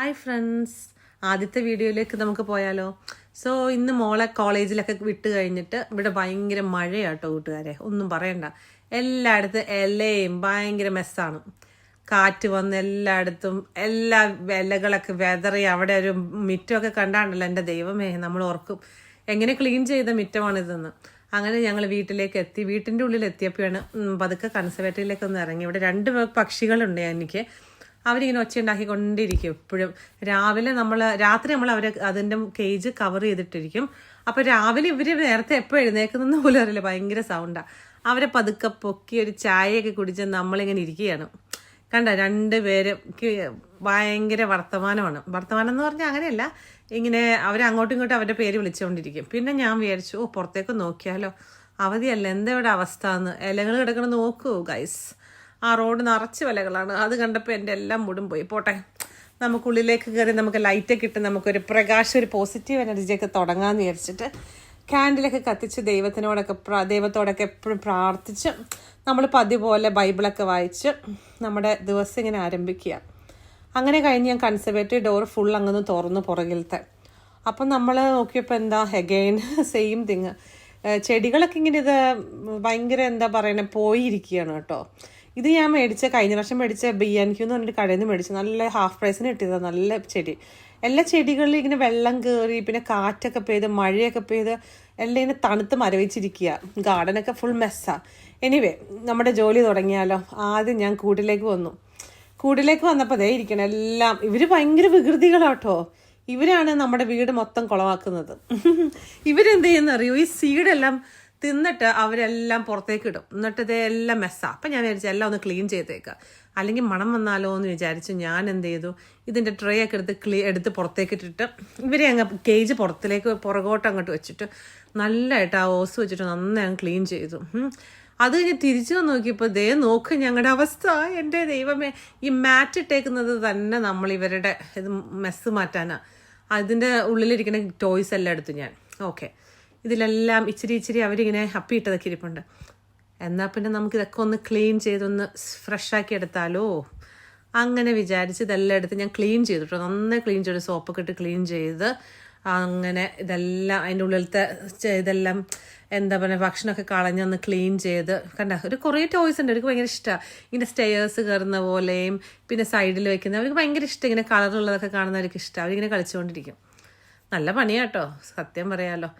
Hi friends, ആദ്യത്തെ വീഡിയോയിലേക്ക് നമുക്ക് പോയാലോ. സോ ഇന്ന് മോളെ കോളേജിലൊക്കെ വിട്ട് കഴിഞ്ഞിട്ട് ഇവിടെ ഭയങ്കര മഴയാട്ടോ കൂട്ടുകാരെ, ഒന്നും പറയണ്ട. എല്ലായിടത്തും ഇലയും ഭയങ്കര മെസ്സാണ്. കാറ്റ് വന്ന് എല്ലായിടത്തും എല്ലാ ഇലകളൊക്കെ വെതറി. അവിടെ ഒരു മിറ്റമൊക്കെ കണ്ടാണ്ടല്ലോ, എൻ്റെ ദൈവമേ, നമ്മൾ ഓർക്കും എങ്ങനെ ക്ലീൻ ചെയ്ത മിറ്റമാണിതെന്ന്. അങ്ങനെ ഞങ്ങൾ വീട്ടിലേക്ക് എത്തി. വീട്ടിൻ്റെ ഉള്ളിൽ എത്തിയപ്പോഴാണ് പതുക്കെ കൺസർവേറ്ററിയിലേക്ക് ഒന്ന് ഇറങ്ങി. ഇവിടെ 2 പക്ഷികളുണ്ട് എനിക്ക്. അവരിങ്ങനെ ഒച്ചയുണ്ടാക്കിക്കൊണ്ടിരിക്കും എപ്പോഴും. രാത്രി നമ്മൾ അതിൻ്റെ കേജ് കവർ ചെയ്തിട്ടിരിക്കും. അപ്പോൾ രാവിലെ ഇവർ നേരത്തെ എപ്പോൾ എഴുന്നേക്കുന്ന പോലും അറിയില്ല, ഭയങ്കര സൗണ്ടാണ്. അവരെ പതുക്കെ പൊക്കി ഒരു ചായയൊക്കെ കുടിച്ച് നമ്മളിങ്ങനെ ഇരിക്കുകയാണ്. കണ്ട 2 പേരും ഭയങ്കര വർത്തമാനം എന്ന് പറഞ്ഞാൽ അങ്ങനെയല്ല, ഇങ്ങനെ അവരങ്ങോട്ടും ഇങ്ങോട്ടും അവരുടെ പേര് വിളിച്ചുകൊണ്ടിരിക്കും. പിന്നെ ഞാൻ വിചാരിച്ചു, പുറത്തേക്ക് നോക്കിയാലോ, അവധിയല്ല, എന്താ ഇവിടെ അവസ്ഥ എന്ന്. ഇലകൾ കിടക്കണം നോക്കൂ ഗൈസ്. ആ റോഡ് നിറച്ച് വിലകളാണ്. അത് കണ്ടപ്പോൾ എൻ്റെ എല്ലാം മൂടും പോയി. പോട്ടെ, നമുക്കുള്ളിലേക്ക് കയറി നമുക്ക് ലൈറ്റൊക്കെ ഇട്ട് നമുക്കൊരു പ്രകാശം, ഒരു പോസിറ്റീവ് എനർജിയൊക്കെ തുടങ്ങാമെന്ന് വിചാരിച്ചിട്ട് ക്യാൻഡിലൊക്കെ കത്തിച്ച് ദൈവത്തോടൊക്കെ എപ്പോഴും പ്രാർത്ഥിച്ച് നമ്മൾ പതിപോലെ ബൈബിളൊക്കെ വായിച്ച് നമ്മുടെ ദിവസം ഇങ്ങനെ ആരംഭിക്കുക. അങ്ങനെ കഴിഞ്ഞ് ഞാൻ കൺസർവേറ്ററി ഡോർ ഫുൾ അങ്ങ് തുറന്നു പുറകിലത്തെ. അപ്പം നമ്മൾ നോക്കിയപ്പോൾ എന്താ, അഗെയിൻ സെയിം തിങ്. ചെടികളൊക്കെ ഇങ്ങനെ ഇത് ഭയങ്കര എന്താ പറയുന്നത്, പോയിരിക്കുകയാണ് കേട്ടോ. ഇത് ഞാൻ കഴിഞ്ഞ വർഷം മേടിച്ച BNQ എന്ന് പറഞ്ഞിട്ട് കടയിൽ നിന്ന് മേടിച്ചു. നല്ല ഹാഫ് പ്രൈസിന് കിട്ടിയതാണ്. നല്ല ചെടി. എല്ലാ ചെടികളിലും ഇങ്ങനെ വെള്ളം കയറി, പിന്നെ കാറ്റൊക്കെ പെയ്ത് മഴയൊക്കെ പെയ്ത് എല്ലാം ഇങ്ങനെ തണുത്ത് മരവിച്ചിരിക്കുക. ഗാർഡനൊക്കെ ഫുൾ മെസ്സാണ്. എനിവേ, നമ്മുടെ ജോലി തുടങ്ങിയാലോ. ആദ്യം ഞാൻ കൂട്ടിലേക്ക് വന്നപ്പോൾ അതേ ഇരിക്കണം എല്ലാം. ഇവർ ഭയങ്കര വികൃതികളാട്ടോ. ഇവരാണ് നമ്മുടെ വീട് മൊത്തം കുളമാക്കുന്നത്. ഇവരെന്ത് ചെയ്യുന്നറിയോ, ഈ സീഡെല്ലാം തിന്നിട്ട് അവരെല്ലാം പുറത്തേക്ക് ഇടും. എന്നിട്ട് ഇതെല്ലാം മെസ്സാണ്. അപ്പം ഞാൻ വിചാരിച്ചു എല്ലാം ഒന്ന് ക്ലീൻ ചെയ്തേക്കാം, അല്ലെങ്കിൽ മണം വന്നാലോ എന്ന് വിചാരിച്ചു. ഞാൻ എന്ത് ചെയ്തു, ഇതിൻ്റെ ട്രേ ഒക്കെ എടുത്ത് പുറത്തേക്ക് ഇട്ടിട്ട് ഇവരെ അങ്ങ് കേജ് പുറകോട്ട് അങ്ങോട്ട് വെച്ചിട്ട് നല്ലതായിട്ട് ആ ഓസ് വെച്ചിട്ട് നന്നായി അങ്ങ് ക്ലീൻ ചെയ്തു. അത് കഴിഞ്ഞ് തിരിച്ചു വന്ന് നോക്കിയപ്പോൾ നോക്ക് ഞങ്ങളുടെ അവസ്ഥ. എൻ്റെ ദൈവമേ, ഈ മാറ്റ് ഇട്ടേക്കുന്നത് തന്നെ നമ്മൾ ഇവരുടെ ഇത് മെസ്സ് മാറ്റാനാണ്. അതിൻ്റെ ഉള്ളിലിരിക്കുന്ന ടോയ്സ് എല്ലാം എടുത്തു ഞാൻ. ഓക്കെ, ഇതിലെല്ലാം ഇച്ചിരി അവരിങ്ങനെ അപ്പിയിട്ടതൊക്കെ ഇരിപ്പുണ്ട്. എന്നാൽ പിന്നെ നമുക്കിതൊക്കെ ഒന്ന് ക്ലീൻ ചെയ്തൊന്ന് ഫ്രഷാക്കി എടുത്താലോ അങ്ങനെ വിചാരിച്ച് ഇതെല്ലാം എടുത്ത് ഞാൻ ക്ലീൻ ചെയ്തിട്ടോ. നന്നായി ക്ലീൻ ചെയ്തു, സോപ്പൊക്കെ ഇട്ട് ക്ലീൻ ചെയ്ത്. അങ്ങനെ ഇതെല്ലാം അതിൻ്റെ ഉള്ളിലത്തെ ഇതെല്ലാം എന്താ പറയുക, ഭക്ഷണമൊക്കെ കളഞ്ഞൊന്ന് ക്ലീൻ ചെയ്ത്. ഒരു കുറേ ടോയ്സ് ഉണ്ട്. അവർക്ക് ഭയങ്കര ഇഷ്ടമാണ്. ഇങ്ങനെ സ്റ്റെയേഴ്സ് കയറുന്ന പോലെയും പിന്നെ സൈഡിൽ വെക്കുന്ന അവർക്ക് ഭയങ്കര ഇഷ്ടം. ഇങ്ങനെ കളറുള്ളതൊക്കെ കാണുന്നവർക്ക് ഇഷ്ടം. അവരിങ്ങനെ കളിച്ചുകൊണ്ടിരിക്കും. നല്ല പണിയാട്ടോ, സത്യം പറയാമല്ലോ.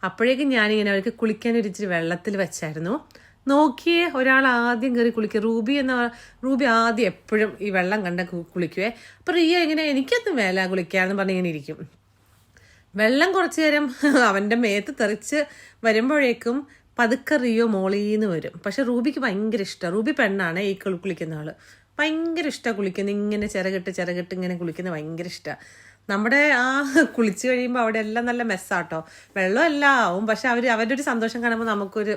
അപ്പോഴേക്കും ഞാനിങ്ങനെ അവർക്ക് കുളിക്കാൻ ഇച്ചിരി വെള്ളത്തിൽ വെച്ചായിരുന്നു. നോക്കിയേ, ഒരാൾ ആദ്യം കയറി കുളിക്കുക. റൂബി ആദ്യം എപ്പോഴും ഈ വെള്ളം കണ്ട കുളിക്കുവേ. അപ്പോൾ റിയ ഇങ്ങനെ എനിക്കൊന്നും വേല കുളിക്കാമെന്ന് പറഞ്ഞ് ഇങ്ങനെ ഇരിക്കും. വെള്ളം കുറച്ച് നേരം അവൻ്റെ മേത്ത് തെറിച്ച് വരുമ്പോഴേക്കും പതുക്കെ റിയോ മോളീന്ന് വരും. പക്ഷെ റൂബിക്ക് ഭയങ്കര ഇഷ്ടമാണ്. റൂബി പെണ്ണാണ്, ഈ കുളിക്കുന്ന ആൾ. ഭയങ്കര ഇഷ്ടമാണ് കുളിക്കുന്നത്. ഇങ്ങനെ ചിറകിട്ട് ഇങ്ങനെ കുളിക്കുന്നത് ഭയങ്കര ഇഷ്ടമാണ്. നമ്മുടെ ആ കുളിച്ച് കഴിയുമ്പോൾ അവിടെ എല്ലാം നല്ല മെസ്സാട്ടോ. വെള്ളം എല്ലാം ആവും, പക്ഷെ അവരുടെ ഒരു സന്തോഷം കാണുമ്പോൾ നമുക്കൊരു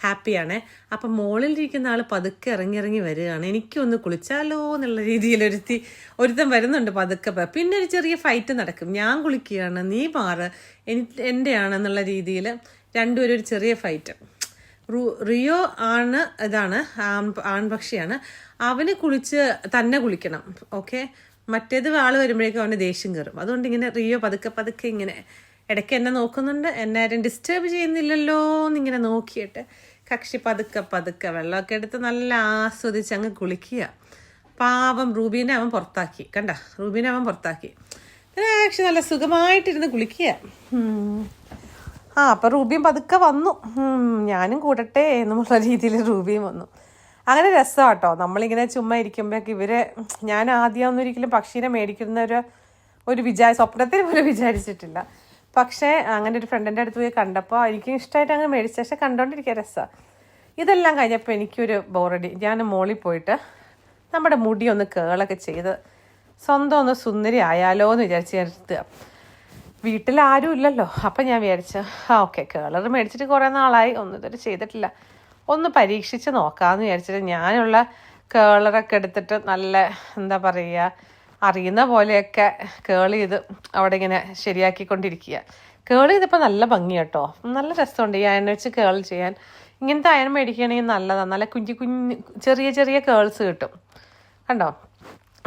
ഹാപ്പിയാണേ. അപ്പം മോളിലിരിക്കുന്ന ആൾ പതുക്കെ ഇറങ്ങി വരികയാണ്. എനിക്കൊന്ന് കുളിച്ചാലോ എന്നുള്ള രീതിയിൽ ഒരുത്തൻ വരുന്നുണ്ട് പതുക്കെ. പിന്നെ ഒരു ചെറിയ ഫൈറ്റ് നടക്കും. ഞാൻ കുളിക്കുകയാണ്, നീ മാറ്, എൻ്റെയാണെന്നുള്ള രീതിയിൽ രണ്ടുപേരും ഒരു ചെറിയ ഫൈറ്റ്. റിയോ ഇതാണ് ആൺപക്ഷിയാണ്. അവന് തന്നെ കുളിക്കണം. ഓക്കെ, മറ്റേത് ആൾ വരുമ്പോഴേക്കും അവന് ദേഷ്യം കയറും. അതുകൊണ്ട് ഇങ്ങനെ റിയോ പതുക്കെ ഇങ്ങനെ ഇടയ്ക്ക് എന്നെ നോക്കുന്നുണ്ട്. എന്നെ ആരും ഡിസ്റ്റർബ് ചെയ്യുന്നില്ലല്ലോ എന്നിങ്ങനെ നോക്കിയിട്ട് കക്ഷി പതുക്കെ വെള്ളമൊക്കെ എടുത്ത് നല്ല ആസ്വദിച്ച് അങ്ങ് കുളിക്കുക. പാവം റൂബീനെ അവൻ പുറത്താക്കി. ആക്ച്വലി നല്ല സുഖമായിട്ടിരുന്ന് കുളിക്കുക. അപ്പം റൂബിയും പതുക്കെ വന്നു. ഞാനും കൂടട്ടെ എന്നുള്ള രീതിയിൽ റൂബിയും വന്നു. അങ്ങനെ രസമാണ് കേട്ടോ. നമ്മളിങ്ങനെ ചുമ്മാ ഇരിക്കുമ്പോഴേക്ക് ഞാൻ ആദ്യമൊന്നും ഒരിക്കലും പക്ഷീനെ മേടിക്കുന്ന ഒരു സ്വപ്നത്തിൽ പോലും വിചാരിച്ചിട്ടില്ല. പക്ഷേ അങ്ങനെ ഒരു ഫ്രണ്ടിൻ്റെ അടുത്ത് പോയി കണ്ടപ്പോൾ എനിക്കും ഇഷ്ടമായിട്ട് അങ്ങ് മേടിച്ച. പക്ഷെ കണ്ടോണ്ടിരിക്കുക രസമാണ്. ഇതെല്ലാം കഴിഞ്ഞപ്പോൾ എനിക്കൊരു ബോറടി. ഞാൻ മോളിൽ പോയിട്ട് നമ്മുടെ മുടി ഒന്ന് കേളൊക്കെ ചെയ്ത് സ്വന്തം ഒന്ന് സുന്ദരി ആയാലോ എന്ന് വിചാരിച്ച് നിർത്തുക. വീട്ടിലാരും ഇല്ലല്ലോ. അപ്പം ഞാൻ വിചാരിച്ചു ഓക്കെ, കേളർ മേടിച്ചിട്ട് കുറേ നാളായി, ഒന്നും ഇതുവരെ ചെയ്തിട്ടില്ല, ഒന്ന് പരീക്ഷിച്ച് നോക്കാമെന്ന് വിചാരിച്ചിട്ട് ഞാനുള്ള കേളറൊക്കെ എടുത്തിട്ട് നല്ല എന്താ പറയുക, അറിയുന്ന പോലെയൊക്കെ കേൾ ചെയ്ത് അവിടെ ഇങ്ങനെ ശരിയാക്കിക്കൊണ്ടിരിക്കുക. കേൾ ചെയ്തപ്പോൾ നല്ല ഭംഗി കേട്ടോ, നല്ല രസമുണ്ട് ഈ അയൺ വെച്ച് കേൾ ചെയ്യാൻ. ഇങ്ങനത്തെ അയൺ മേടിക്കുകയാണെങ്കിൽ നല്ലതാണ്. നല്ല കുഞ്ഞു ചെറിയ കേൾസ് കിട്ടും. കണ്ടോ,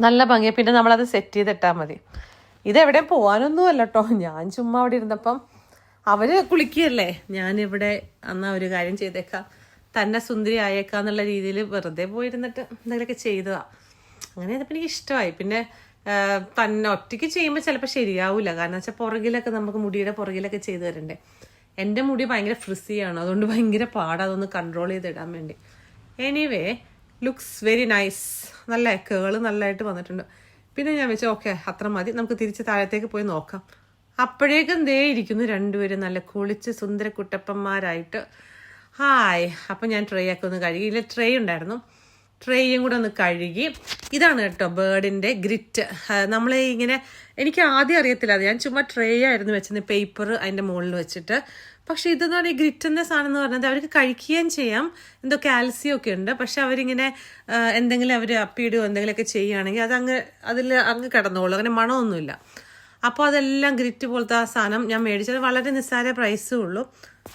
നല്ല ഭംഗിയാണ്. പിന്നെ നമ്മളത് സെറ്റ് ചെയ്തിട്ടാൽ മതി. ഇതെവിടെയും പോകാനൊന്നും അല്ല കേട്ടോ, ഞാൻ ചുമ്മാ അവിടെ ഇരുന്നപ്പം അവർ കുളിക്കുകയല്ലേ, ഞാനിവിടെ എന്നാൽ ഒരു കാര്യം ചെയ്തേക്കാം, തന്നെ സുന്ദരി ആയേക്കാന്നുള്ള രീതിയിൽ വെറുതെ പോയിരുന്നിട്ട് എന്തെങ്കിലുമൊക്കെ ചെയ്തതാണ്. അങ്ങനെ അതിപ്പോൾ എനിക്ക് ഇഷ്ടമായി. പിന്നെ തന്നെ ഒറ്റയ്ക്ക് ചെയ്യുമ്പോൾ ചിലപ്പോൾ ശരിയാവില്ല, കാരണം വെച്ചാൽ പുറകിലൊക്കെ നമുക്ക് മുടിയുടെ പുറകിലൊക്കെ ചെയ്ത് തരണ്ടേ. എൻ്റെ മുടി ഭയങ്കര ഫ്രിസിയാണ്, അതുകൊണ്ട് ഭയങ്കര പാടാണ് അതൊന്ന് കൺട്രോൾ ചെയ്തിടാൻ വേണ്ടി. എനിവേ ലുക്സ് വെരി നൈസ്, നല്ല കേള് നല്ലതായിട്ട് വന്നിട്ടുണ്ട്. പിന്നെ ഞാൻ വെച്ചാൽ ഓക്കെ അത്ര മതി, നമുക്ക് തിരിച്ച് താഴത്തേക്ക് പോയി നോക്കാം. അപ്പോഴേക്കും ദേ ഇരിക്കുന്നു രണ്ടുപേരും നല്ല കുളിച്ച് സുന്ദര കുട്ടപ്പന്മാരായിട്ട്. ഹായ്. അപ്പം ഞാൻ ട്രേ ഒക്കെ ഒന്ന് കഴുകി, ഇതിൽ ട്രേ ഉണ്ടായിരുന്നു, ട്രേയും കൂടെ ഒന്ന് കഴുകി. ഇതാണ് കേട്ടോ ബേർഡിൻ്റെ ഗ്രിറ്റ്. നമ്മൾ ഇങ്ങനെ എനിക്ക് ആദ്യം അറിയത്തില്ല, അത് ഞാൻ ചുമ്മാ ട്രേ ആയിരുന്നു വെച്ചത്, പേപ്പർ അതിൻ്റെ മുകളിൽ വെച്ചിട്ട്. പക്ഷെ ഇതെന്ന് പറഞ്ഞാൽ ഗ്രിറ്റ് എന്ന സാധനം എന്ന് പറഞ്ഞത് അവർക്ക് കഴിക്കുകയും ചെയ്യാം, എന്തോ കാൽസ്യം ഒക്കെ ഉണ്ട്. പക്ഷെ അവരിങ്ങനെ എന്തെങ്കിലും അവർ അപ്പിയിടുകയോ എന്തെങ്കിലുമൊക്കെ ചെയ്യുകയാണെങ്കിൽ അതിൽ അങ്ങ് കിടന്നോളൂ, അങ്ങനെ മണമൊന്നുമില്ല. അപ്പോൾ അതെല്ലാം ഗ്രിറ്റ് പോലത്തെ ആ സാധനം ഞാൻ മേടിച്ചത് വളരെ നിസ്സാര പ്രൈസേ ഉള്ളൂ.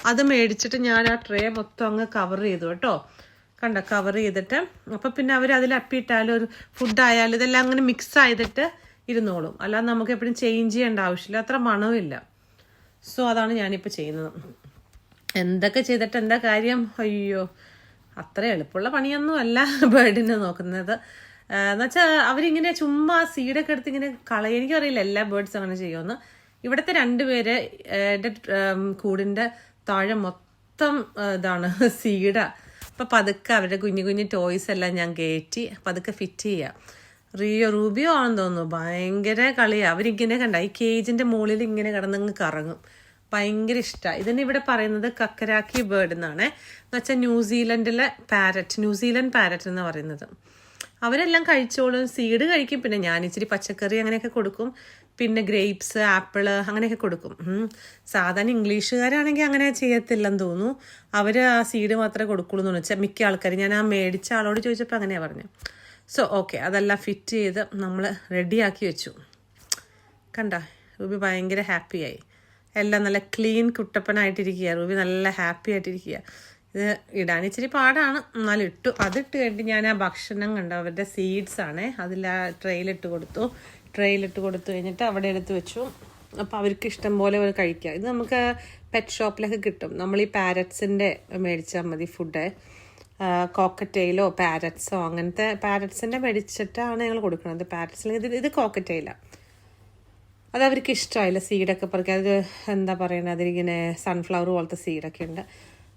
അത് മേടിച്ചിട്ട് ഞാൻ ആ ട്രേ മൊത്തം അങ്ങ് കവർ ചെയ്തു കേട്ടോ, കണ്ട കവർ ചെയ്തിട്ട്. അപ്പം പിന്നെ അവർ അതിൽ അപ്പിയിട്ടാലും ഒരു ഫുഡായാലും ഇതെല്ലാം അങ്ങനെ മിക്സ് ചെയ്തിട്ട് ഇരുന്നോളും, അല്ലാതെ നമുക്ക് എപ്പോഴും ചേഞ്ച് ചെയ്യേണ്ട ആവശ്യമില്ല, അത്ര മണമില്ല. സോ അതാണ് ഞാനിപ്പോൾ ചെയ്യുന്നത്. എന്തൊക്കെ ചെയ്തിട്ട് എന്താ കാര്യം, അയ്യോ അത്ര എളുപ്പമുള്ള പണിയൊന്നും അല്ല ബേർഡിനെ നോക്കുന്നത്. എന്നുവെച്ചാൽ അവരിങ്ങനെ ചുമ്മാ സീഡൊക്കെ എടുത്ത് ഇങ്ങനെ കളയും. എനിക്കറിയില്ല എല്ലാ ബേർഡ്സും അങ്ങനെ ചെയ്യുമെന്ന്. ഇവിടുത്തെ 2 പേര് എൻ്റെ കൂടിൻ്റെ താഴെ മൊത്തം ഇതാണ് സീഡാ. അപ്പം പതുക്കെ അവരുടെ കുഞ്ഞു കുഞ്ഞു ടോയ്സ് എല്ലാം ഞാൻ കയറ്റി പതുക്കെ ഫിറ്റ് ചെയ്യാം. റൂബിയോ ആണെന്ന് തോന്നുന്നു, ഭയങ്കര കളിയാണ്. അവരിങ്ങനെ കണ്ട ഈ കേജിൻ്റെ മുകളിൽ ഇങ്ങനെ കിടന്നങ്ങ് കറങ്ങും, ഭയങ്കര ഇഷ്ടമാണ്. ഇതിന് ഇവിടെ പറയുന്നത് കക്കരാക്കി ബേർഡ് എന്നാണ്, എന്ന് വെച്ചാൽ ന്യൂസിലൻഡിലെ ന്യൂസിലൻഡ് പാരറ്റ് എന്ന് പറയുന്നത്. അവരെല്ലാം കഴിച്ചോളും, സീഡ് കഴിക്കും. പിന്നെ ഞാൻ ഇച്ചിരി പച്ചക്കറി അങ്ങനെയൊക്കെ കൊടുക്കും, പിന്നെ ഗ്രേപ്സ്, ആപ്പിള് അങ്ങനെയൊക്കെ കൊടുക്കും. സാധാരണ ഇംഗ്ലീഷുകാരാണെങ്കിൽ അങ്ങനെ ചെയ്യത്തില്ലെന്ന് തോന്നുന്നു, അവർ ആ സീഡ് മാത്രമേ കൊടുക്കുള്ളൂ എന്ന് വെച്ചാൽ മിക്ക ആൾക്കാർ. ഞാൻ ആ മേടിച്ച ആളോട് ചോദിച്ചപ്പോൾ അങ്ങനെയാണ് പറഞ്ഞു. സോ ഓക്കെ, അതെല്ലാം ഫിറ്റ് ചെയ്ത് നമ്മൾ റെഡിയാക്കി വെച്ചു. കണ്ട റൂബി ഭയങ്കര ഹാപ്പിയായി, എല്ലാം നല്ല ക്ലീൻ കുട്ടപ്പനായിട്ടിരിക്കുക. റൂബി നല്ല ഹാപ്പി ആയിട്ടിരിക്കുക. ഇത് ഇടാൻ ഇച്ചിരി പാടാണ്, എന്നാലും ഇട്ടു. അതിട്ട് കഴിഞ്ഞിട്ട് ഞാൻ ആ ഭക്ഷണം കണ്ടു, അവരുടെ സീഡ്സ് ആണ്, അതിൽ ആ ട്രെയിലിട്ട് കൊടുത്തു കഴിഞ്ഞിട്ട് അവിടെ എടുത്ത് വെച്ചു. അപ്പോൾ അവർക്ക് ഇഷ്ടം പോലെ അവർ കഴിക്കാം. ഇത് നമുക്ക് പെറ്റ് ഷോപ്പിലൊക്കെ കിട്ടും. നമ്മൾ ഈ പാരറ്റ്സിൻ്റെ മേടിച്ചാൽ മതി ഫുഡ്, കോക്കറ്റെയിലോ പാരറ്റ്സോ അങ്ങനത്തെ. പാരറ്റ്സിൻ്റെ മേടിച്ചിട്ടാണ് ഞങ്ങൾ കൊടുക്കുന്നത്. പാരറ്റ്സിൽ ഇത് കോക്കറ്റെയിലാണ്. അത് അവർക്ക് ഇഷ്ടമായില്ല, സീഡൊക്കെ പറിക്കുക. അത് എന്താ പറയുന്നത്, അതിലിങ്ങനെ സൺഫ്ലവർ പോലത്തെ സീഡൊക്കെ ഉണ്ട്,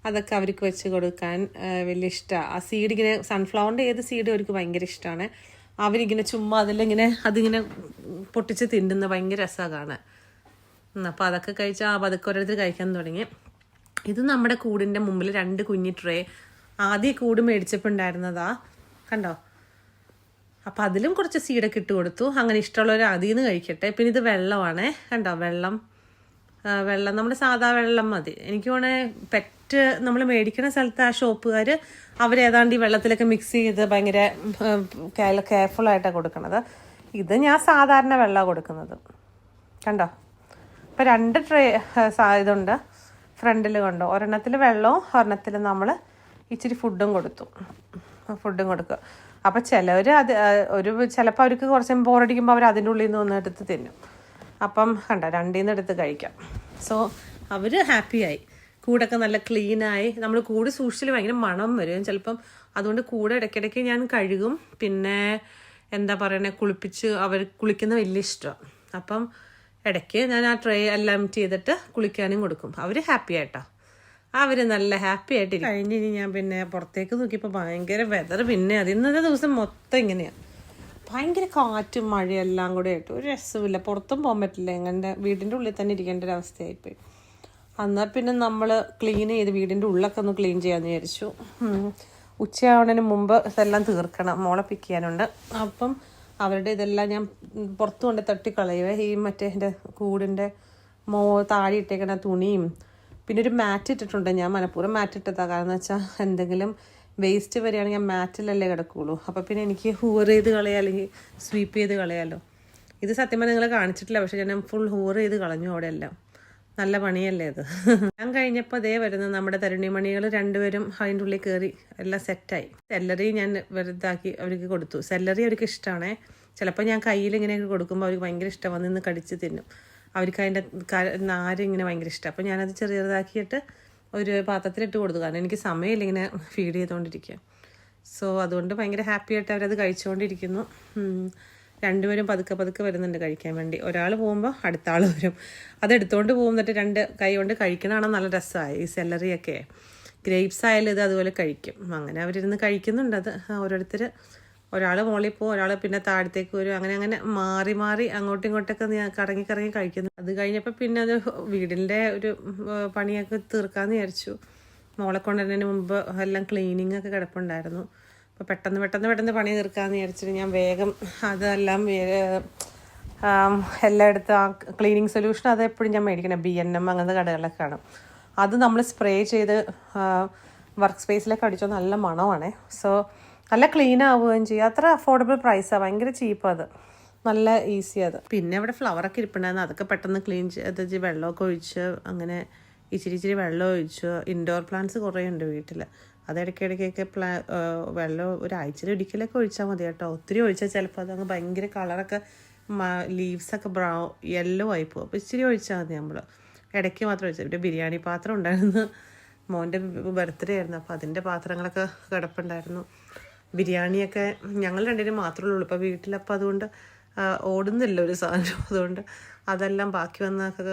അതൊക്കെ അവർക്ക് വെച്ച് കൊടുക്കാൻ വലിയ ഇഷ്ടമാണ്. ആ സീഡ് ഇങ്ങനെ സൺഫ്ലവറിൻ്റെ ഏത് സീഡും അവർക്ക് ഭയങ്കര ഇഷ്ടമാണ്. അവരിങ്ങനെ ചുമ്മാ അതിങ്ങനെ പൊട്ടിച്ച് തിന്നുന്ന ഭയങ്കര രസമാണ് കാണാൻ. അപ്പോൾ അതൊക്കെ കഴിച്ചാൽ അതൊക്കെ ഓരോരുത്തർ കഴിക്കാൻ തുടങ്ങി. ഇത് നമ്മുടെ കൂടിൻ്റെ മുമ്പിൽ 2 കുഞ്ഞി ട്രേ ആദ്യം കൂട് മേടിച്ചപ്പോൾ ഉണ്ടായിരുന്നതാ, കണ്ടോ. അപ്പം അതിലും കുറച്ച് സീഡൊക്കെ ഇട്ട് കൊടുത്തു. അങ്ങനെ ഇഷ്ടമുള്ളവർ അതിൽ നിന്ന് കഴിക്കട്ടെ. പിന്നെ ഇത് വെള്ളമാണ്, കണ്ടോ വെള്ളം നമ്മുടെ സാധാ വെള്ളം മതി. എനിക്ക് തോന്നുന്നത് പെറ്റ് നമ്മൾ മേടിക്കുന്ന സ്ഥലത്ത് ആ ഷോപ്പുകാർ അവരേതാണ്ട് ഈ വെള്ളത്തിലൊക്കെ മിക്സ് ചെയ്ത് ഭയങ്കര കെയർഫുള്ളായിട്ടാണ് കൊടുക്കുന്നത്. ഇത് ഞാൻ സാധാരണ വെള്ളമാണ് കൊടുക്കുന്നത്, കണ്ടോ. ഇപ്പം 2 ട്രേ ഇതുണ്ട് ഫ്രണ്ടിൽ, കണ്ടോ. ഒരെണ്ണത്തിൽ വെള്ളവും ഒരെണ്ണത്തിൽ നമ്മൾ ഇച്ചിരി ഫുഡും കൊടുക്കുക. അപ്പം ചിലവർ ചിലപ്പോൾ അവർക്ക് കുറച്ച് ബോറടിക്കുമ്പോൾ അവർ അതിൻ്റെ ഉള്ളിൽ നിന്ന് ഒന്ന് എടുത്ത് തിന്നും. അപ്പം കണ്ട 2 എടുത്ത് കഴിക്കാം. സോ അവർ ഹാപ്പിയായി. കൂടൊക്കെ നല്ല ക്ലീനായി. നമ്മൾ കൂട് സൂക്ഷിച്ചിൽ ഭയങ്കര മണം വരും ചിലപ്പം, അതുകൊണ്ട് കൂടെ ഇടയ്ക്കിടയ്ക്ക് ഞാൻ കഴുകും. പിന്നെ എന്താ പറയണേ, അവർ കുളിക്കുന്ന വലിയ ഇഷ്ടമാണ്. അപ്പം ഇടയ്ക്ക് ഞാൻ ആ ട്രേ എല്ലാം ചെയ്തിട്ട് കുളിക്കാനും കൊടുക്കും. അവർ ഹാപ്പി ആയിട്ടോ, അവർ നല്ല ഹാപ്പി ആയിട്ട് കഴിഞ്ഞ് ഞാൻ പിന്നെ പുറത്തേക്ക് നോക്കിയപ്പോൾ ഭയങ്കര വെതർ. പിന്നെ ഇന്നത്തെ ദിവസം മൊത്തം ഇങ്ങനെയാണ്, ഭയങ്കര കാറ്റും മഴയെല്ലാം കൂടെ ആയിട്ട് ഒരു രസമില്ല, പുറത്തും പോകാൻ പറ്റില്ല. എങ്ങനെ വീടിൻ്റെ ഉള്ളിൽ തന്നെ ഇരിക്കേണ്ട ഒരു അവസ്ഥയായിപ്പോയി. എന്നാൽ പിന്നെ നമ്മൾ ക്ലീൻ ചെയ്ത് വീടിൻ്റെ ഉള്ളൊക്കെ ഒന്ന് ക്ലീൻ ചെയ്യാമെന്ന് വിചാരിച്ചു. ഉച്ചയാവുന്നതിന് മുമ്പ് ഇതെല്ലാം തീർക്കണം, മോളെ പിക്ക് ചെയ്യാനുണ്ട്. അപ്പം അവരുടെ ഇതെല്ലാം ഞാൻ പുറത്തു കൊണ്ട് തട്ടിക്കളയുവേ. ഈ എൻ്റെ കൂടിൻ്റെ താഴെ ഇട്ടേക്കണ തുണിയും പിന്നെ ഒരു മാറ്റ് ഇട്ടിട്ടുണ്ട്. ഞാൻ മനഃപൂർവ്വം മാറ്റ് ഇട്ടതാണ്, കാരണം എന്ന് വെച്ചാൽ എന്തെങ്കിലും വേസ്റ്റ് വരികയാണെങ്കിൽ മാറ്റിലല്ലേ കിടക്കുകയുള്ളൂ. അപ്പോൾ പിന്നെ എനിക്ക് ഹൂർ ചെയ്ത് കളയാം, അല്ലെങ്കിൽ സ്വീപ്പ് ചെയ്ത് കളയാമല്ലോ. ഇത് സത്യം പറഞ്ഞാൽ നിങ്ങളെ കാണിച്ചിട്ടില്ല, പക്ഷെ ഞാൻ ഫുൾ ഹൂർ ചെയ്ത് കളഞ്ഞു അവിടെ എല്ലാം. നല്ല പണിയല്ലേ അത്. ഞാൻ കഴിഞ്ഞപ്പോൾ വരുന്നത് നമ്മുടെ തരുണിമണികൾ 2 പേരും അതിൻ്റെ ഉള്ളിൽ കയറി എല്ലാം സെറ്റായി. സെല്ലറി ഞാൻ വെറുതാക്കി അവർക്ക് കൊടുത്തു. സെല്ലറി അവർക്ക് ഇഷ്ടമാണേ. ചിലപ്പോൾ ഞാൻ കയ്യിൽ ഇങ്ങനെയൊക്കെ കൊടുക്കുമ്പോൾ അവർക്ക് ഭയങ്കര ഇഷ്ടം വന്ന് നിന്ന് കടിച്ച് തിന്നും. അവർക്ക് അതിൻ്റെ നാരിങ്ങനെ ഭയങ്കര ഇഷ്ടം. അപ്പോൾ ഞാനത് ചെറിയതാക്കിയിട്ട് ഒരു പാത്രത്തിലിട്ട് കൊടുത്തു. കാരണം എനിക്ക് സമയമില്ല ഇങ്ങനെ ഫീഡ് ചെയ്തുകൊണ്ടിരിക്കുക. സോ അതുകൊണ്ട് ഭയങ്കര ഹാപ്പി ആയിട്ട് അവരത് കഴിച്ചുകൊണ്ടിരിക്കുന്നു. രണ്ടുപേരും പതുക്കെ വരുന്നുണ്ട് കഴിക്കാൻ വേണ്ടി. ഒരാൾ പോകുമ്പോൾ അടുത്ത ആൾ വരും. അതെടുത്തുകൊണ്ട് പോകുന്നിട്ട് 2 കൈ കൊണ്ട് കഴിക്കണതാണ് നല്ല രസമായി. ഈ സെല്ലറിയൊക്കെ ഗ്രേപ്സ് ആയാലും ഇത് അതുപോലെ കഴിക്കും. അങ്ങനെ അവരിരുന്ന് കഴിക്കുന്നുണ്ട്. അത് ഓരോരുത്തർ, ഒരാൾ മുകളിൽ പോകും, ഒരാൾ പിന്നെ താഴത്തേക്ക് വരും. അങ്ങനെ മാറി അങ്ങോട്ടും ഇങ്ങോട്ടൊക്കെ കറങ്ങി കഴിക്കുന്നു. അത് കഴിഞ്ഞപ്പോൾ പിന്നെ അത് വീടിൻ്റെ ഒരു പണിയൊക്കെ തീർക്കാമെന്ന് വിചാരിച്ചു. മോളെ കൊണ്ടുവരുന്നതിന് മുമ്പ് എല്ലാം ക്ലീനിങ് ഒക്കെ കിടപ്പുണ്ടായിരുന്നു. അപ്പോൾ പെട്ടെന്ന് പണി തീർക്കാമെന്ന് വിചാരിച്ചിട്ട് ഞാൻ വേഗം അതെല്ലാം എല്ലായിടത്തും ആ ക്ലീനിങ് സൊല്യൂഷൻ അതെപ്പോഴും ഞാൻ മേടിക്കണം. B&M അങ്ങനത്തെ കടകളിലൊക്കെ കാണും. അത് നമ്മൾ സ്പ്രേ ചെയ്ത് വർക്ക് സ്പേസിലൊക്കെ അടിച്ചോ നല്ല മണമാണേ. സോ നല്ല ക്ലീൻ ആവുകയും ചെയ്യും. അത്ര അഫോർഡബിൾ പ്രൈസാണ്, ഭയങ്കര ചീപ്പാണ് അത്, നല്ല ഈസി അത്. പിന്നെ അവിടെ ഫ്ലവറൊക്കെ ഇരിപ്പുണ്ടായിരുന്നു, അതൊക്കെ പെട്ടെന്ന് ക്ലീൻ ചെയ്ത് വെള്ളമൊക്കെ ഒഴിച്ച് അങ്ങനെ ഇച്ചിരി വെള്ളം ഒഴിച്ചു. ഇൻഡോർ പ്ലാന്റ്സ് കുറേ ഉണ്ട് വീട്ടിൽ. അത് ഇടയ്ക്കൊക്കെ വെള്ളം ഒരാഴ്ചയിൽ ഒരിക്കലൊക്കെ ഒഴിച്ചാൽ മതി കേട്ടോ. ഒത്തിരി ഒഴിച്ചാൽ ചിലപ്പോൾ അതങ്ങ് ഭയങ്കര കളറൊക്കെ ലീവ്സൊക്കെ യെല്ലോ ആയിപ്പോവും. അപ്പോൾ ഇച്ചിരി ഒഴിച്ചാൽ മതി. നമ്മൾ ഇടയ്ക്ക് മാത്രം ഒഴിച്ചാൽ. പിന്നെ ബിരിയാണി പാത്രം ഉണ്ടായിരുന്നു, മോൻ്റെ ബർത്ത്ഡേ ആയിരുന്നു. അപ്പോൾ അതിൻ്റെ പാത്രങ്ങളൊക്കെ കിടപ്പുണ്ടായിരുന്നു. ബിരിയാണിയൊക്കെ ഞങ്ങൾ രണ്ടുപേരും മാത്രമേ ഉള്ളൂ ഇപ്പോൾ വീട്ടിലപ്പോൾ അതുകൊണ്ട് ഓടുന്നില്ല ഒരു സാധനം. അതുകൊണ്ട് അതെല്ലാം ബാക്കി വന്നൊക്കെ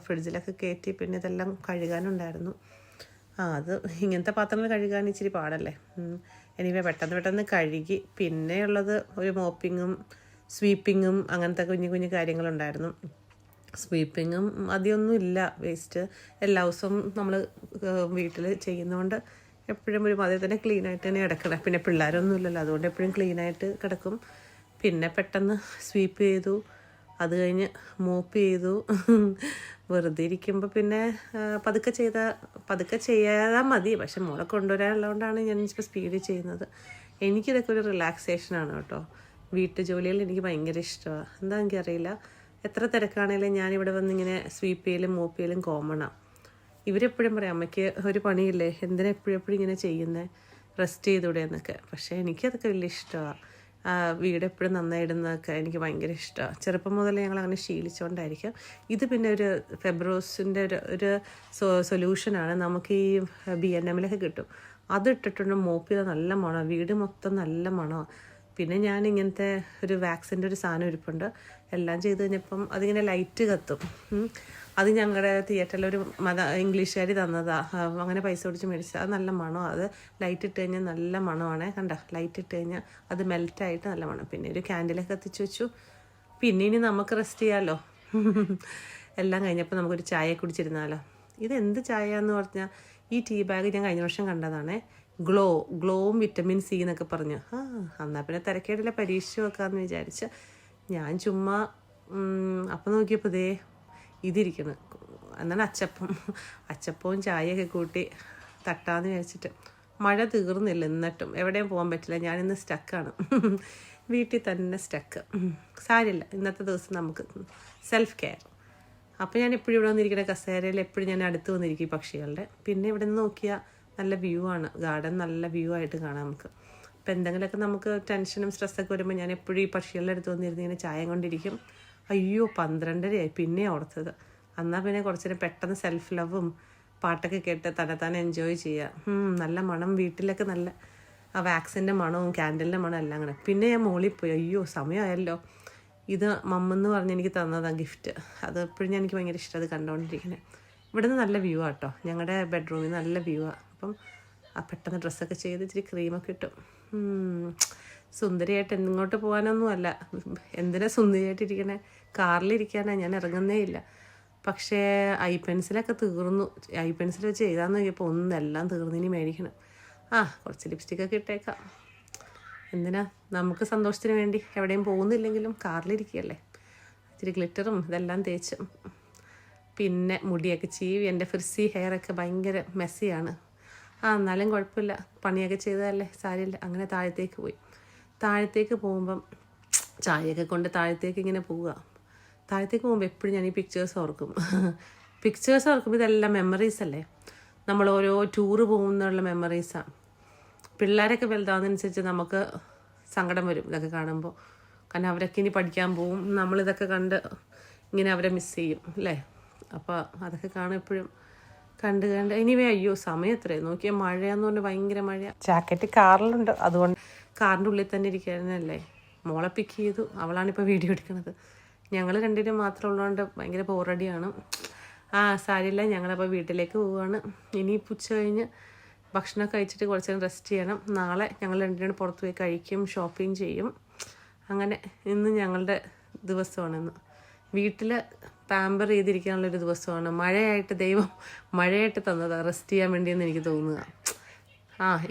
ഫ്രിഡ്ജിലൊക്കെ കയറ്റി പിന്നെ ഇതെല്ലാം കഴുകാനുണ്ടായിരുന്നു. അത് ഇങ്ങനത്തെ പാത്രങ്ങൾ കഴുകാൻ ഇച്ചിരി പാടല്ലേ. എനിവേ പെട്ടെന്ന് കഴുകി. പിന്നെയുള്ളത് ഒരു മോപ്പിങ്ങും സ്വീപ്പിങ്ങും അങ്ങനത്തെ കുഞ്ഞു കാര്യങ്ങളുണ്ടായിരുന്നു. സ്വീപ്പിങ്ങും അധികമൊന്നും ഇല്ല, വേസ്റ്റ് എല്ലാ ദിവസവും നമ്മൾ വീട്ടിൽ ചെയ്യുന്നതുകൊണ്ട് എപ്പോഴും ഒരു മതി തന്നെ ക്ലീനായിട്ട് തന്നെ കിടക്കണം. പിന്നെ പിള്ളേരൊന്നും ഇല്ലല്ലോ, അതുകൊണ്ട് എപ്പോഴും ക്ലീനായിട്ട് കിടക്കും. പിന്നെ പെട്ടെന്ന് സ്വീപ്പ് ചെയ്തു, അത് കഴിഞ്ഞ് മോപ്പ് ചെയ്തു. വെറുതെ ഇരിക്കുമ്പോൾ പിന്നെ പതുക്കെ ചെയ്യാതെ മതി. പക്ഷെ മോളെ കൊണ്ടുവരാനുള്ളതുകൊണ്ടാണ് ഞാൻ ഇപ്പോൾ സ്പീഡിൽ ചെയ്യുന്നത്. എനിക്കിതൊക്കെ ഒരു റിലാക്സേഷനാണ് കേട്ടോ. വീട്ടു ജോലികൾ എനിക്ക് ഭയങ്കര ഇഷ്ടമാണ്. എന്താ എനിക്കറിയില്ല, എത്ര തിരക്കാണെങ്കിലും ഞാനിവിടെ വന്നിങ്ങനെ സ്വീപ്പ് ചെയ്യലും മോപ്പ് ചെയ്യലും കോമണാണ്. ഇവരെപ്പോഴും പറയും അമ്മയ്ക്ക് ഒരു പണിയില്ലേ, എന്തിനാ എപ്പോഴും ഇങ്ങനെ ചെയ്യുന്നത്, റെസ്റ്റ് ചെയ്തൂടെ എന്നൊക്കെ. പക്ഷേ എനിക്കതൊക്കെ വലിയ ഇഷ്ടമാണ്. വീട് എപ്പോഴും നന്നായിടുന്നതൊക്കെ എനിക്ക് ഭയങ്കര ഇഷ്ടമാണ്. ചെറുപ്പം മുതലേ ഞങ്ങൾ അങ്ങനെ ശീലിച്ചുകൊണ്ടായിരിക്കും. ഇത് പിന്നെ ഒരു ഫെബ്രോസിൻ്റെ ഒരു സൊല്യൂഷനാണ്, നമുക്ക് ഈ B&Mലൊക്കെ കിട്ടും. അതിട്ടിട്ടുണ്ട് മോപ്പ് ചെയ്താൽ നല്ല മണമാണ്, വീട് മൊത്തം നല്ല മണമാണ്. പിന്നെ ഞാൻ ഇങ്ങനത്തെ ഒരു വാക്സിൻ്റെ ഒരു സാധനം ഇരിപ്പുണ്ട്. എല്ലാം ചെയ്ത് കഴിഞ്ഞപ്പം അതിങ്ങനെ ലൈറ്റ് കത്തും. അത് ഞങ്ങളുടെ തിയേറ്ററിലൊരു ഇംഗ്ലീഷുകാർ തന്നതാണ്. അങ്ങനെ പൈസ കൊടുത്ത് മേടിച്ചത്. അത് നല്ല മണമാണ്. അത് ലൈറ്റ് ഇട്ട് കഴിഞ്ഞാൽ നല്ല മണമാണ്. കണ്ട, ലൈറ്റ് ഇട്ട് കഴിഞ്ഞാൽ അത് മെൽറ്റായിട്ട് നല്ല മണം. പിന്നെ ഒരു ക്യാൻഡിലൊക്കെ കത്തിച്ച് വെച്ചു. പിന്നെ ഇനി നമുക്ക് റെസ്റ്റ് ചെയ്യാമല്ലോ. എല്ലാം കഴിഞ്ഞപ്പോൾ നമുക്കൊരു ചായ കുടിച്ചിരുന്നാലോ. ഇതെന്ത് ചായ എന്ന് പറഞ്ഞാൽ ഈ ടീ ബാഗ് ഞാൻ കഴിഞ്ഞ വർഷം കണ്ടതാണേ. ഗ്ലോവും വിറ്റമിൻ സി എന്നൊക്കെ പറഞ്ഞു. എന്നാൽ പിന്നെ തിരക്കേടില്ല, പരീക്ഷിച്ച് വെക്കാമെന്ന് വിചാരിച്ച് ഞാൻ ചുമ്മാ അപ്പം നോക്കിയപ്പോൾ ദേ ഇതിരിക്കണം. എന്നാണ് അച്ചപ്പവും ചായയൊക്കെ കൂട്ടി തട്ടാന്ന് വിചാരിച്ചിട്ട്. മഴ തീർന്നില്ല എന്നിട്ടും എവിടെയും പോകാൻ പറ്റില്ല. ഞാനിന്ന് സ്റ്റക്കാണ്, വീട്ടിൽ തന്നെ സ്റ്റക്ക്. സാരില്ല, ഇന്നത്തെ ദിവസം നമുക്ക് സെൽഫ് കെയർ. അപ്പോൾ ഞാൻ എപ്പോഴും ഇവിടെ വന്നിരിക്കുന്ന കസേരയിൽ എപ്പോഴും ഞാൻ അടുത്ത് വന്നിരിക്കും പക്ഷികളുടെ. പിന്നെ ഇവിടെ നിന്ന് നോക്കിയാൽ നല്ല വ്യൂ ആണ്, ഗാർഡൻ നല്ല വ്യൂ ആയിട്ട് കാണാം നമുക്ക്. അപ്പോൾ എന്തെങ്കിലുമൊക്കെ നമുക്ക് ടെൻഷനും സ്ട്രെസ്സൊക്കെ വരുമ്പോൾ ഞാൻ എപ്പോഴും ഈ പക്ഷികളുടെ അടുത്ത് വന്നിരുന്ന് ഇങ്ങനെ ചായ കൊണ്ടിരിക്കും. അയ്യോ 12:30 പിന്നെ ഓർത്തത്. എന്നാൽ പിന്നെ കുറച്ച് നേരം പെട്ടെന്ന് സെൽഫ് ലവും പാട്ടൊക്കെ കേട്ട് തന്നെ എൻജോയ് ചെയ്യുക. നല്ല മണം, വീട്ടിലൊക്കെ നല്ല ആ വാക്സിൻ്റെ മണവും ക്യാൻഡലിൻ്റെ മണം എല്ലാം അങ്ങനെ. പിന്നെ ഞാൻ മോളിൽ പോയി, അയ്യോ സമയമായല്ലോ. ഇത് മമ്മെന്ന് പറഞ്ഞ് എനിക്ക് തന്നതാണ് ഗിഫ്റ്റ്. അത് എപ്പോഴും എനിക്ക് ഭയങ്കര ഇഷ്ടം അത് കണ്ടുകൊണ്ടിരിക്കുന്നത്. ഇവിടെ നിന്ന് നല്ല വ്യൂ ആട്ടോ, ഞങ്ങളുടെ ബെഡ്റൂമിൽ നല്ല വ്യൂ ആണ്. അപ്പം പെട്ടെന്ന് ഡ്രസ്സൊക്കെ ചെയ്ത് ഇച്ചിരി ക്രീമൊക്കെ ഇട്ടു. സുന്ദരിയായിട്ട് ഇങ്ങോട്ട് പോകാനൊന്നുമല്ല, എന്തിനാ സുന്ദരിയായിട്ടിരിക്കണേ, കാറിലിരിക്കാനാണ്. ഞാൻ ഇറങ്ങുന്നേ ഇല്ല. പക്ഷേ ഐ പെൻസിലൊക്കെ തീർന്നു. ഐ പെൻസിൽ വെച്ച് എഴുതാമെന്ന് നോക്കിയപ്പോൾ ഒന്നെല്ലാം തീർന്നു. ഇനി മേടിക്കണം. കുറച്ച് ലിപ്സ്റ്റിക്കൊക്കെ ഇട്ടേക്കാം. എന്തിനാ, നമുക്ക് സന്തോഷത്തിന് വേണ്ടി എവിടെയും പോകുന്നില്ലെങ്കിലും കാറിലിരിക്കുകയല്ലേ. ഇച്ചിരി ഗ്ലിറ്ററും ഇതെല്ലാം തേച്ച്. പിന്നെ മുടിയൊക്കെ ചീവി. എൻ്റെ ഫ്രിസി ഹെയറൊക്കെ ഭയങ്കര മെസ്സിയാണ്. എന്നാലും കുഴപ്പമില്ല, പണിയൊക്കെ ചെയ്തതല്ലേ, സാരിയില്ല. അങ്ങനെ താഴത്തേക്ക് പോയി. താഴത്തേക്ക് പോകുമ്പം ചായയൊക്കെ കൊണ്ട് താഴത്തേക്ക് ഇങ്ങനെ പോവുക. താഴത്തേക്ക് പോകുമ്പോൾ എപ്പോഴും ഞാൻ ഈ പിക്ചേഴ്സ് ഓർക്കും. ഇതെല്ലാം മെമ്മറീസ് അല്ലേ, നമ്മൾ ഓരോ ടൂറ് പോകുന്നുള്ള മെമ്മറീസാണ്. പിള്ളേരൊക്കെ വലുതാവുന്നതനുസരിച്ച് നമുക്ക് സങ്കടം വരും ഇതൊക്കെ കാണുമ്പോൾ. കാരണം അവരൊക്കെ ഇനി പഠിക്കാൻ പോവും, നമ്മളിതൊക്കെ കണ്ട് ഇങ്ങനെ അവരെ മിസ് ചെയ്യും അല്ലേ. അപ്പോൾ അതൊക്കെ കാണും എപ്പോഴും കണ്ട് എനിവേ അയ്യോ സമയം എത്രയാണ് നോക്കിയാൽ, മഴയാന്ന് പറഞ്ഞാൽ ഭയങ്കര മഴ. ജാക്കറ്റ് കാറിലുണ്ട്, അതുകൊണ്ട് കാറിൻ്റെ ഉള്ളിൽ തന്നെ ഇരിക്കാനല്ലേ. മോളെ പിക്ക് ചെയ്തു, അവളാണിപ്പോൾ വീഡിയോ എടുക്കുന്നത്. ഞങ്ങൾ രണ്ടുപേരും മാത്രം ഉള്ളതുകൊണ്ട് ഭയങ്കര ബോറടിയാണ്. സാരിയില്ല, ഞങ്ങളപ്പോൾ വീട്ടിലേക്ക് പോവുകയാണ്. ഇനി ഉച്ച കഴിഞ്ഞ് ഭക്ഷണം കഴിച്ചിട്ട് കുറച്ച് നേരം റെസ്റ്റ് ചെയ്യണം. നാളെ ഞങ്ങൾ രണ്ടുപേരും പുറത്ത് പോയി കഴിക്കും, ഷോപ്പിംഗ് ചെയ്യും. അങ്ങനെ ഇന്ന് ഞങ്ങളുടെ ദിവസമാണ്. ഇന്ന് വീട്ടിൽ പാമ്പർ ചെയ്തിരിക്കാനുള്ളൊരു ദിവസമാണ്. മഴയായിട്ട് ദൈവം മഴയായിട്ട് തന്നതാണ് റെസ്റ്റ് ചെയ്യാൻ വേണ്ടിയെന്ന് എനിക്ക് തോന്നുക.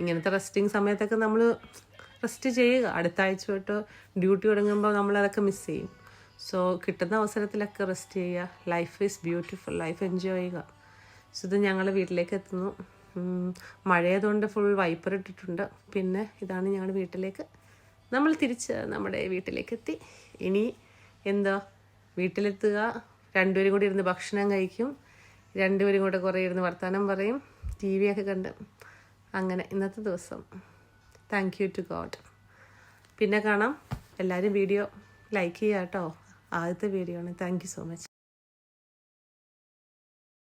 ഇങ്ങനത്തെ റെസ്റ്റിങ് സമയത്തൊക്കെ നമ്മൾ റെസ്റ്റ് ചെയ്യുക. അടുത്ത ആഴ്ച തൊട്ട് ഡ്യൂട്ടി തുടങ്ങുമ്പോൾ നമ്മളതൊക്കെ മിസ് ചെയ്യും. സോ കിട്ടുന്ന അവസരത്തിലൊക്കെ റെസ്റ്റ് ചെയ്യുക. Life is beautiful, life enjoy ചെയ്യുക. സോ ഇത് ഞങ്ങൾ വീട്ടിലേക്ക് എത്തുന്നു. മഴയതുകൊണ്ട് ഫുൾ വൈപ്പർ ഇട്ടിട്ടുണ്ട്. പിന്നെ ഇതാണ് ഞങ്ങളുടെ വീട്ടിലേക്ക്, നമ്മൾ തിരിച്ച് നമ്മുടെ വീട്ടിലേക്ക് എത്തി. ഇനി എന്താ, വീട്ടിലെത്തുക, രണ്ടുപേരും കൂടി ഇരുന്ന് ഭക്ഷണം കഴിക്കും, രണ്ടുപേരും കൂടെ കുറേ ഇരുന്ന് വർത്തമാനം പറയും, TV ഒക്കെ കണ്ട്. അങ്ങനെ ഇന്നത്തെ ദിവസം. Thank you to God. പിന്നെ കാണാം. എല്ലാവരും വീഡിയോ ലൈക്ക് ചെയ്യുക കേട്ടോ. ആദ്യത്തെ വീഡിയോ ആണ്. Thank you so much.